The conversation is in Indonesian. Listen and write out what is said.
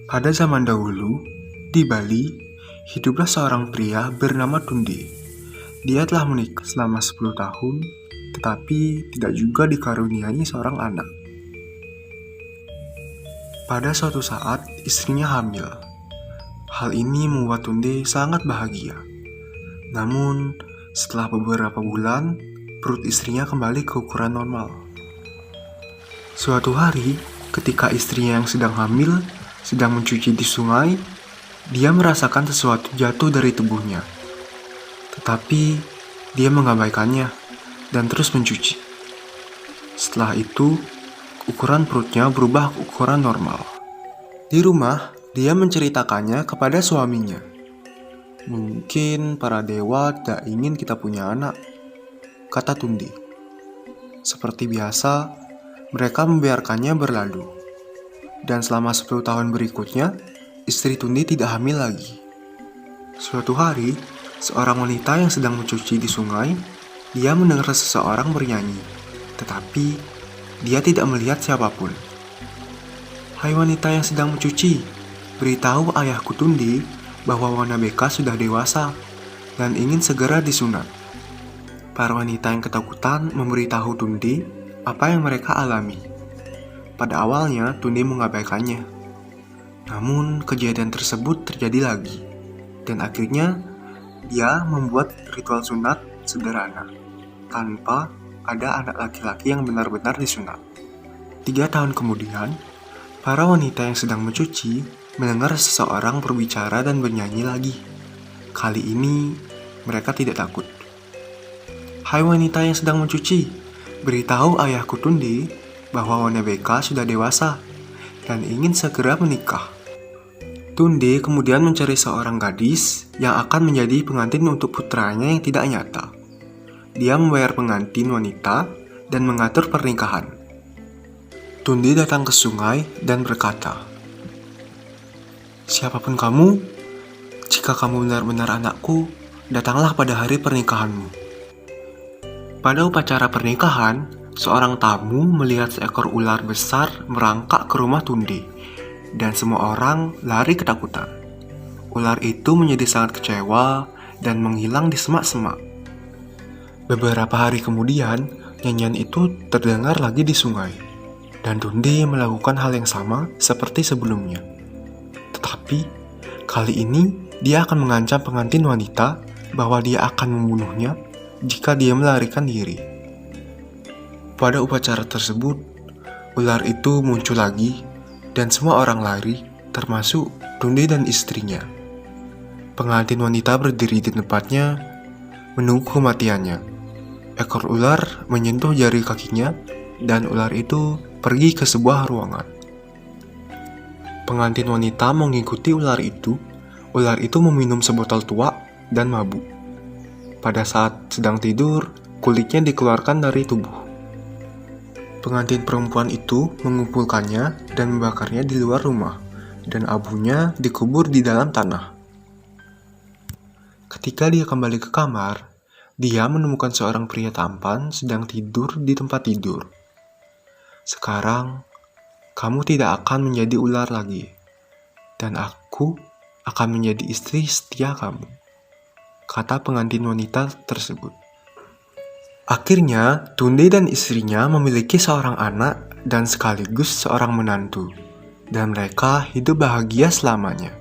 Pada zaman dahulu, di Bali, hiduplah seorang pria bernama Tunde. Dia telah menikah selama 10 tahun, tetapi tidak juga dikaruniai seorang anak. Pada suatu saat, istrinya hamil. Hal ini membuat Tunde sangat bahagia. Namun, setelah beberapa bulan, perut istrinya kembali ke ukuran normal. Suatu hari, ketika istrinya yang sedang hamil sedang mencuci di sungai, dia merasakan sesuatu jatuh dari tubuhnya. Tetapi, dia mengabaikannya dan terus mencuci. Setelah itu, ukuran perutnya berubah ke ukuran normal. Di rumah, dia menceritakannya kepada suaminya. "Mungkin para dewa tidak ingin kita punya anak," kata Tunde. Seperti biasa, mereka membiarkannya berlalu. Dan selama 10 tahun berikutnya, istri Tunde tidak hamil lagi. Suatu hari, seorang wanita yang sedang mencuci di sungai, dia mendengar seseorang bernyanyi, tetapi dia tidak melihat siapapun. "Hai wanita yang sedang mencuci, beritahu ayahku Tunde bahwa Wanabeka sudah dewasa dan ingin segera disunat." Para wanita yang ketakutan memberitahu Tunde apa yang mereka alami. Pada awalnya, Tunde mengabaikannya. Namun, kejadian tersebut terjadi lagi. Dan akhirnya, dia membuat ritual sunat sederhana, tanpa ada anak laki-laki yang benar-benar disunat. 3 tahun kemudian, para wanita yang sedang mencuci mendengar seseorang berbicara dan bernyanyi lagi. Kali ini, mereka tidak takut. "Hai wanita yang sedang mencuci, beritahu ayahku Tunde bahwa Wanabeka sudah dewasa dan ingin segera menikah." Tunde kemudian mencari seorang gadis yang akan menjadi pengantin untuk putranya yang tidak nyata. Dia membayar pengantin wanita dan mengatur pernikahan. Tunde datang ke sungai dan berkata, "Siapapun kamu, jika kamu benar-benar anakku, datanglah pada hari pernikahanmu." Pada upacara pernikahan, seorang tamu melihat seekor ular besar merangkak ke rumah Tunde, dan semua orang lari ketakutan. Ular itu menjadi sangat kecewa dan menghilang di semak-semak. Beberapa hari kemudian, nyanyian itu terdengar lagi di sungai, dan Tunde melakukan hal yang sama seperti sebelumnya. Tetapi, kali ini dia akan mengancam pengantin wanita bahwa dia akan membunuhnya jika dia melarikan diri. Pada upacara tersebut, ular itu muncul lagi dan semua orang lari, termasuk Tunde dan istrinya. Pengantin wanita berdiri di tempatnya, menunggu kematiannya. Ekor ular menyentuh jari kakinya dan ular itu pergi ke sebuah ruangan. Pengantin wanita mengikuti ular itu. Ular itu meminum sebotol tua dan mabuk. Pada saat sedang tidur, kulitnya dikeluarkan dari tubuh. Pengantin perempuan itu mengumpulkannya dan membakarnya di luar rumah, dan abunya dikubur di dalam tanah. Ketika dia kembali ke kamar, dia menemukan seorang pria tampan sedang tidur di tempat tidur. "Sekarang, kamu tidak akan menjadi ular lagi, dan aku akan menjadi istri setia kamu," kata pengantin wanita tersebut. Akhirnya, Tunde dan istrinya memiliki seorang anak dan sekaligus seorang menantu, dan mereka hidup bahagia selamanya.